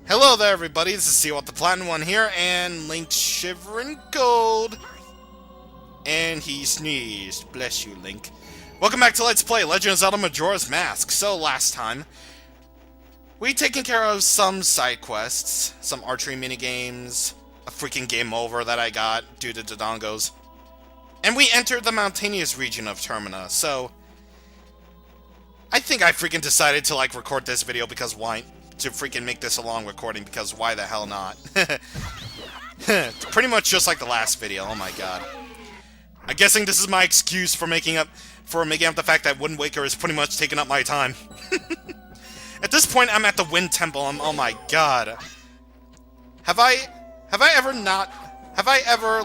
Hello there, everybody. This is See What the Platinum One here, and Link shivering cold. And he sneezed. Bless you, Link. Welcome back to Let's Play Legend of Zelda Majora's Mask. So, last time, we taken care of some side quests, some archery minigames, a freaking game over that I got due to Dodongos, and we entered the mountainous region of Termina. So, I think I freaking decided to, record this video because why? To freaking make this a long recording, because why the hell not? It's pretty much just like the last video. Oh my god. I'm guessing this is my excuse for making up the fact that Wind Waker is pretty much taking up my time. At this point, I'm at the Wind Temple. Oh my god. Have I ever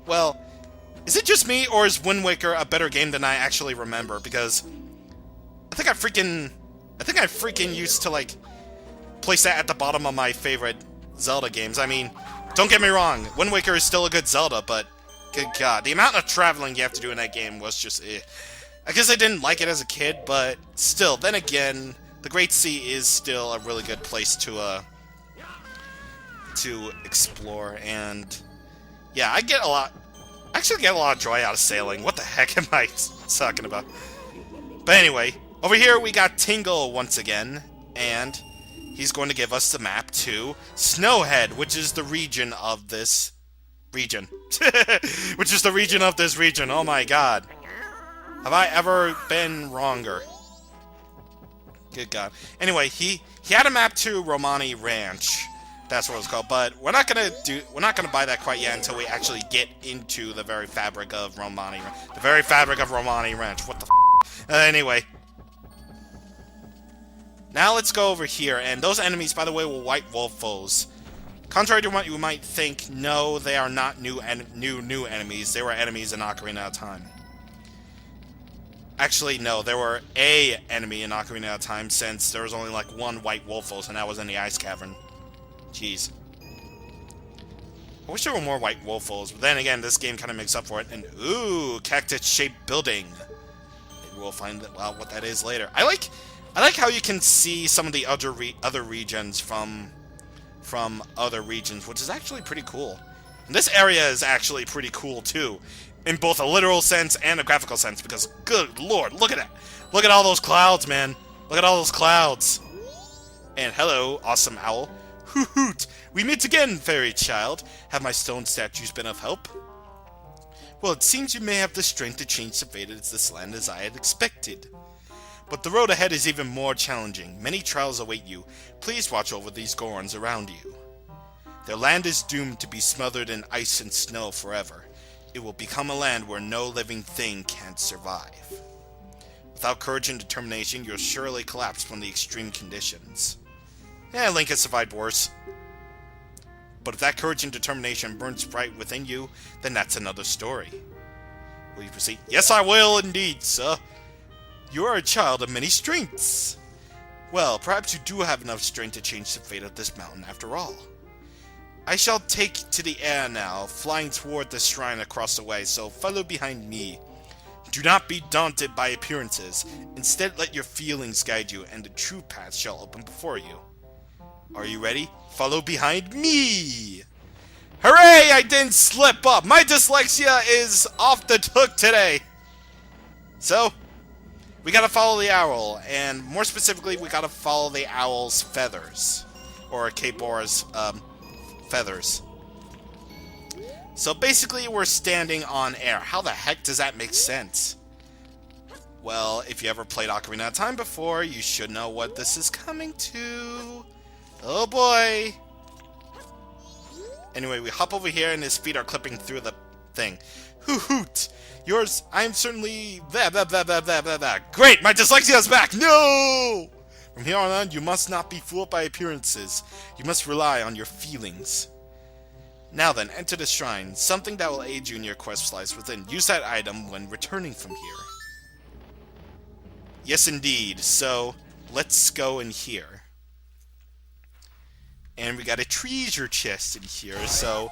well, is it just me, or is Wind Waker a better game than I actually remember? Because I think I freaking used to, place that at the bottom of my favorite Zelda games. I mean, don't get me wrong, Wind Waker is still a good Zelda, but good god, the amount of traveling you have to do in that game was just I guess I didn't like it as a kid, but still, then again, the Great Sea is still a really good place to explore, and yeah, I actually get a lot of joy out of sailing. What the heck am I talking about? But anyway, over here we got Tingle once again, and he's going to give us the map to Snowhead, which is the region of this region. Which is the region of this region. Oh my god. Have I ever been wronger? Good god. Anyway, he had a map to Romani Ranch. That's what it's called, but we're not gonna buy that quite yet until we actually get into the very fabric of Romani. The very fabric of Romani Ranch. What the f? Anyway. Now let's go over here, and those enemies, by the way, were White Wolf foes. Contrary to what you might think, no, they are not new enemies. They were enemies in Ocarina of Time. Actually, no, there were a enemy in Ocarina of Time, since there was only one White Wolf foe, and that was in the Ice Cavern. Jeez. I wish there were more White Wolf foes, but then again, this game kind of makes up for it. And ooh, cactus-shaped building. Maybe we'll find out what that is later. I like how you can see some of the other regions from other regions, which is actually pretty cool. And this area is actually pretty cool too, in both a literal sense and a graphical sense, because good lord, look at that! Look at all those clouds, man! Look at all those clouds! And hello, awesome owl. Hoot hoot! We meet again, fairy child. Have my stone statues been of help? Well, it seems you may have the strength to change the fate of this land as I had expected. But the road ahead is even more challenging. Many trials await you. Please watch over these Gorons around you. Their land is doomed to be smothered in ice and snow forever. It will become a land where no living thing can survive. Without courage and determination, you'll surely collapse from the extreme conditions. Yeah, Link has survived worse. But if that courage and determination burns bright within you, then that's another story. Will you proceed? Yes, I will indeed, sir. You are a child of many strengths. Well, perhaps you do have enough strength to change the fate of this mountain after all. I shall take to the air now, flying toward the shrine across the way, so follow behind me. Do not be daunted by appearances. Instead, let your feelings guide you, and the true path shall open before you. Are you ready? Follow behind me! Hooray! I didn't slip up! My dyslexia is off the hook today! So, we gotta follow the owl, and more specifically, we gotta follow the owl's feathers. Or K-Bora's, feathers. So basically, we're standing on air. How the heck does that make sense? Well, if you ever played Ocarina of Time before, you should know what this is coming to. Oh boy! Anyway, we hop over here, and his feet are clipping through the thing. Hoot hoot! Yours, I'm certainly... Blah, blah, blah, blah, blah, blah, blah. Great! My dyslexia is back! No! From here on, you must not be fooled by appearances. You must rely on your feelings. Now then, enter the shrine. Something that will aid you in your quest lies within. Use that item when returning from here. Yes, indeed. So, let's go in here. And we got a treasure chest in here, so...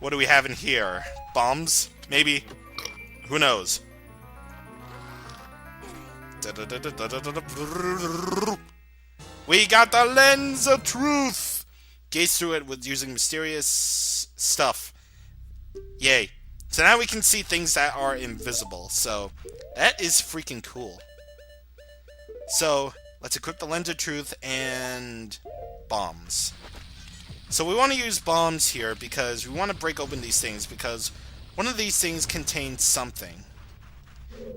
What do we have in here? Bombs? Maybe? Who knows? We got the lens of truth! Gaze through it with using mysterious stuff. Yay. So now we can see things that are invisible. So, that is freaking cool. So, let's equip the lens of truth and bombs. So we want to use bombs here because we want to break open these things because one of these things contains something.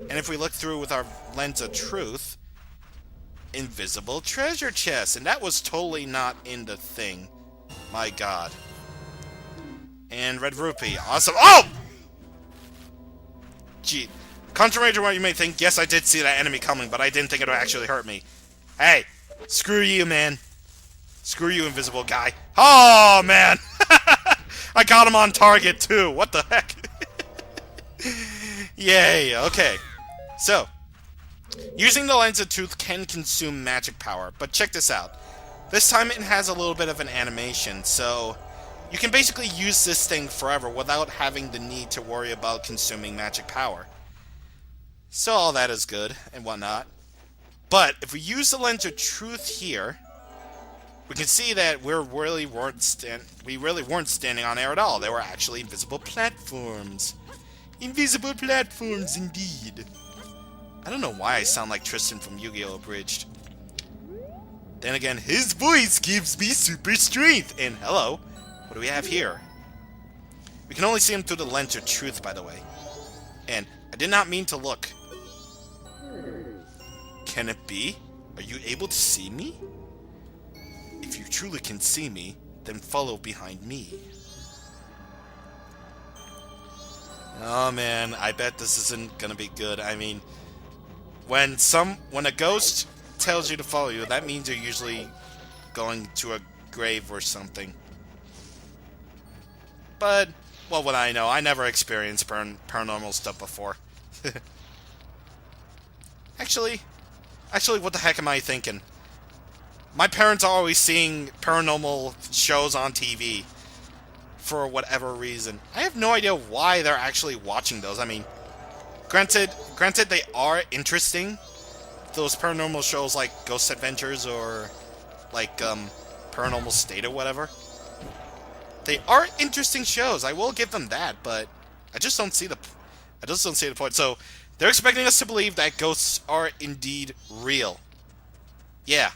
And if we look through with our lens of truth, invisible treasure chest. And that was totally not in the thing. My god. And red rupee. Awesome. Oh! Gee. Contrary to what you may think, yes, I did see that enemy coming, but I didn't think it would actually hurt me. Hey, screw you, man. Screw you, invisible guy. Oh, man! I got him on target, too. What the heck? Yay, okay. So, using the lens of truth can consume magic power, but check this out. This time it has a little bit of an animation, so you can basically use this thing forever without having the need to worry about consuming magic power. So all that is good and whatnot. But if we use the lens of truth here, we can see that we really weren't standing on air at all. They were actually invisible platforms. Invisible platforms, indeed. I don't know why I sound like Tristan from Yu-Gi-Oh! Abridged. Then again, his voice gives me super strength. And hello, what do we have here? We can only see him through the lens of truth, by the way. And I did not mean to look. Can it be? Are you able to see me? If you truly can see me, then follow behind me. Oh man, I bet this isn't gonna be good. I mean, when a ghost tells you to follow you, that means you're usually going to a grave or something. But what would I know? I never experienced paranormal stuff before. Actually, what the heck am I thinking? My parents are always seeing paranormal shows on TV for whatever reason. I have no idea why they're actually watching those. I mean, granted they are interesting. Those paranormal shows like Ghost Adventures or like Paranormal State or whatever. They are interesting shows. I will give them that, but I just don't see the point. So, they're expecting us to believe that ghosts are indeed real. Yeah.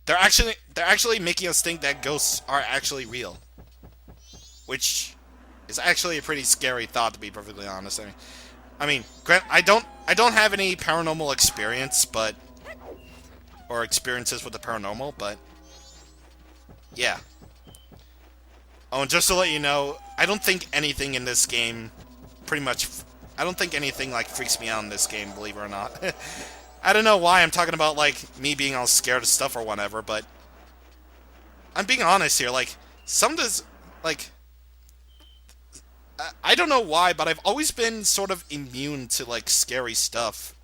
They're actually making us think that ghosts are actually real. Which is actually a pretty scary thought, to be perfectly honest. I mean, I don't have any paranormal experience, or experiences with the paranormal, but yeah. Oh, and just to let you know, I don't think anything in this game I don't think anything like freaks me out in this game, believe it or not. I don't know why I'm talking about like me being all scared of stuff or whatever, but I'm being honest here. Like some of this, like I don't know why, but I've always been sort of immune to like scary stuff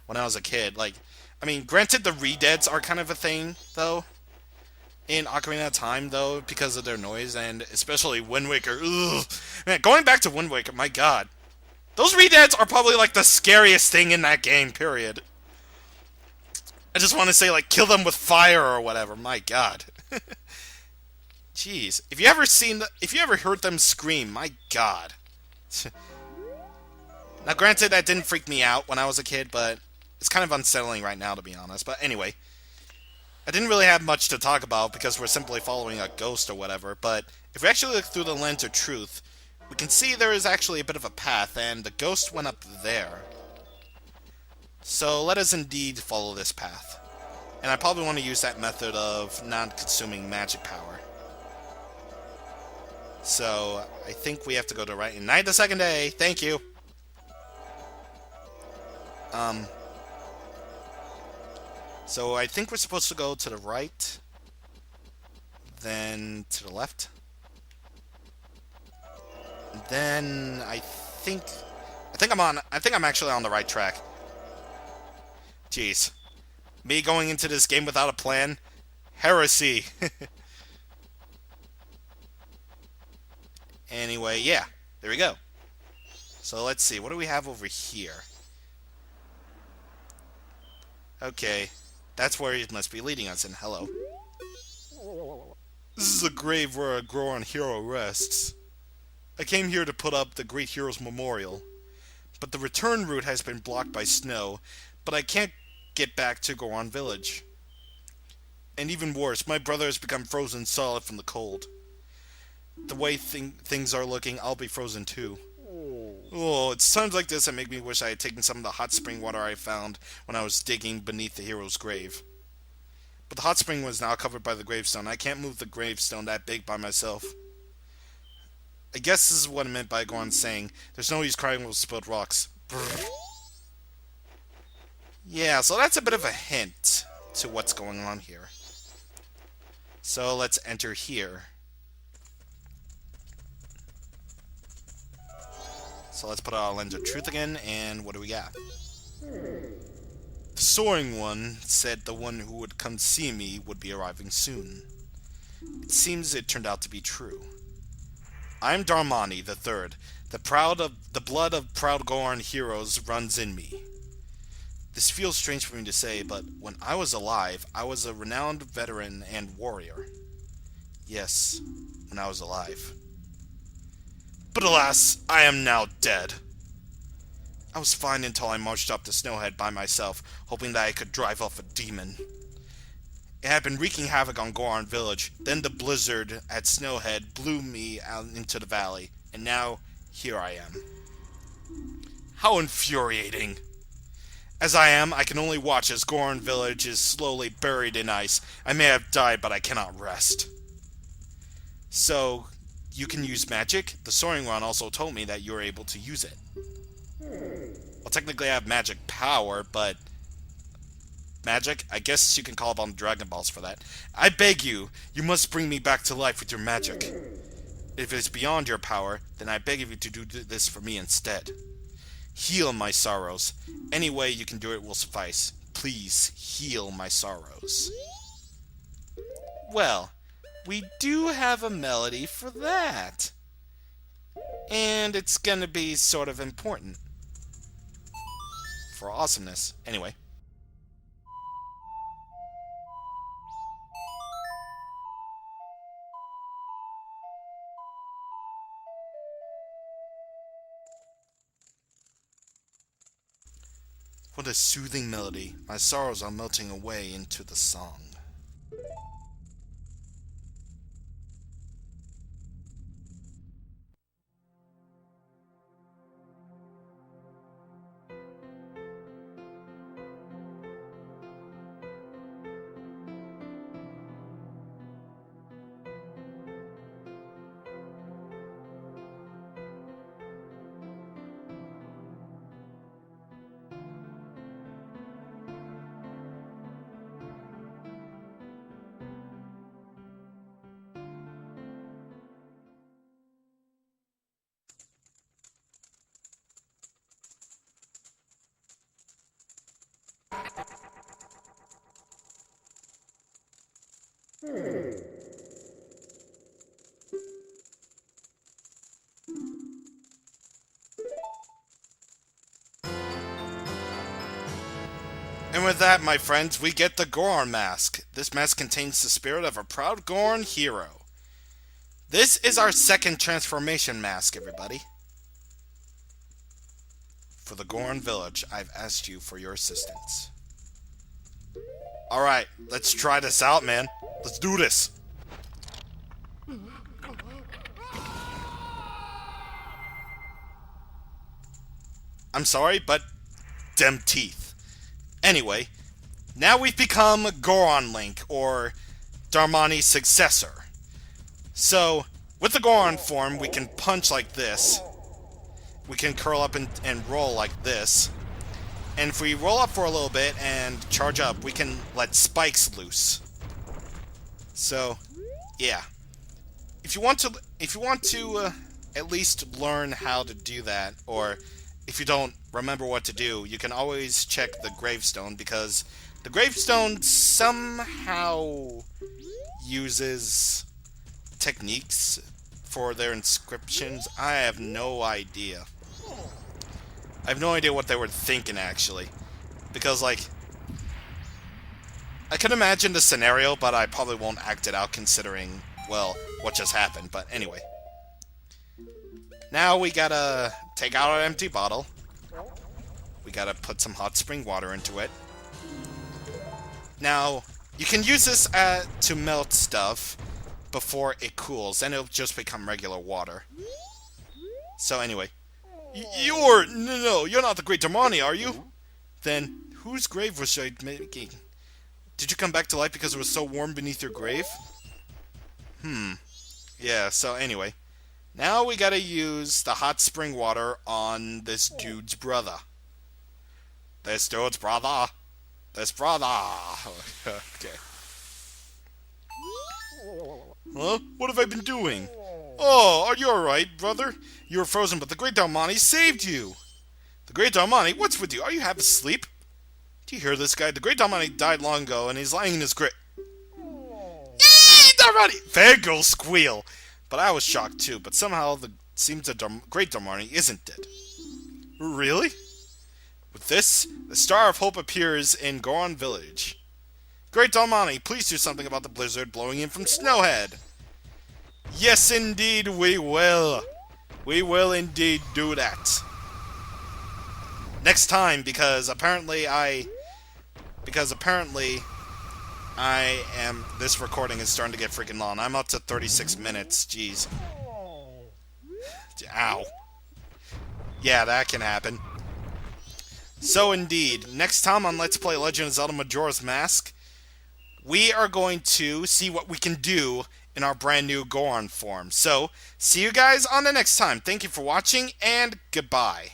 when I was a kid. Like, I mean, granted the re-deads are kind of a thing though in Ocarina of Time though because of their noise, and especially Wind Waker. Ugh. Man, going back to Wind Waker, my god. Those re-deads are probably like the scariest thing in that game, period. I just want to say, like, kill them with fire or whatever. My god. Jeez. If you ever heard them scream, my god. Now, granted, that didn't freak me out when I was a kid, but it's kind of unsettling right now, to be honest. But anyway, I didn't really have much to talk about because we're simply following a ghost or whatever. But if we actually look through the lens of truth, we can see there is actually a bit of a path, and the ghost went up there. So let us indeed follow this path. And I probably want to use that method of non-consuming magic power. So I think we have to go to right. Night the second day. Thank you. So I think we're supposed to go to the right, then to the left. Then I think I'm actually on the right track. Jeez. Me going into this game without a plan? Heresy. Anyway, yeah. There we go. So let's see. What do we have over here? Okay. That's where it must be leading us, and hello. This is a grave where a Goron hero rests. I came here to put up the great hero's memorial, but the return route has been blocked by snow, but I can't get back to Goron village. And even worse, my brother has become frozen solid from the cold. The way things are looking, I'll be frozen too. Oh, it's times like this that make me wish I had taken some of the hot spring water I found when I was digging beneath the hero's grave. But the hot spring was now covered by the gravestone. I can't move the gravestone that big by myself. I guess this is what I meant by Goron saying, there's no use crying over spilled rocks. Brr. Yeah, so that's a bit of a hint to what's going on here. So let's enter here. So let's put our lens of truth again, and what do we got? The soaring one said the one who would come see me would be arriving soon. It seems it turned out to be true. I am Darmani the Third. The blood of proud Goron heroes runs in me. This feels strange for me to say, but when I was alive, I was a renowned veteran and warrior. Yes, when I was alive. But alas, I am now dead. I was fine until I marched up to Snowhead by myself, hoping that I could drive off a demon. It had been wreaking havoc on Goron village, then the blizzard at Snowhead blew me out into the valley, and now here I am. How infuriating! As I am, I can only watch as Goron village is slowly buried in ice. I may have died, but I cannot rest. So, you can use magic? The Soaring One also told me that you're able to use it. Well, technically I have magic power, but... magic? I guess you can call upon the Dragon Balls for that. I beg you, you must bring me back to life with your magic. If it is beyond your power, then I beg of you to do this for me instead. Heal my sorrows. Any way you can do it will suffice. Please, heal my sorrows. Well, we do have a melody for that. And it's gonna be sort of important. For awesomeness. Anyway. What a soothing melody. My sorrows are melting away into the song. And with that, my friends, we get the Goron mask. This mask contains the spirit of a proud Goron hero. This is our second transformation mask, everybody. For the Goron village, I've asked you for your assistance. Alright, let's try this out, man. Let's do this. I'm sorry, but dem teeth. Anyway, now we've become Goron Link, or Darmani's successor. So, with the Goron form, we can punch like this. We can curl up and roll like this. And if we roll up for a little bit and charge up, we can let spikes loose. So, yeah. If you want to at least learn how to do that, or if you don't remember what to do, you can always check the gravestone, because the gravestone somehow uses techniques for their inscriptions. I have no idea. I have no idea what they were thinking, actually. Because, like, I can imagine the scenario, but I probably won't act it out considering, well, what just happened. But anyway. Now we gotta take out our empty bottle. We gotta put some hot spring water into it. Now, you can use this to melt stuff before it cools, then it'll just become regular water. So anyway. You're not the Great Darmani, are you? Then, whose grave was I making? Did you come back to life because it was so warm beneath your grave? Yeah, so anyway. Now we gotta use the hot spring water on this dude's brother. This dude's brother. This brother. Okay. Huh? What have I been doing? Oh, are you alright, brother? You were frozen, but the Great Darmani saved you. The Great Darmani? What's with you? Are you half asleep? Do you hear this guy? The Great Darmani died long ago, and he's lying in his grave. Yee! Darmani! Fair girl squeal. But I was shocked too, but somehow seems the Great Darmani isn't dead. Really? With this, the Star of Hope appears in Goron Village. Great Darmani, please do something about the blizzard blowing in from Snowhead. Yes, indeed, we will. We will indeed do that. Next time, because apparently this recording is starting to get freaking long. I'm up to 36 minutes. Jeez. Ow. Yeah, that can happen. So indeed, next time on Let's Play Legend of Zelda Majora's Mask, we are going to see what we can do in our brand new Goron form. So, see you guys on the next time. Thank you for watching, and goodbye.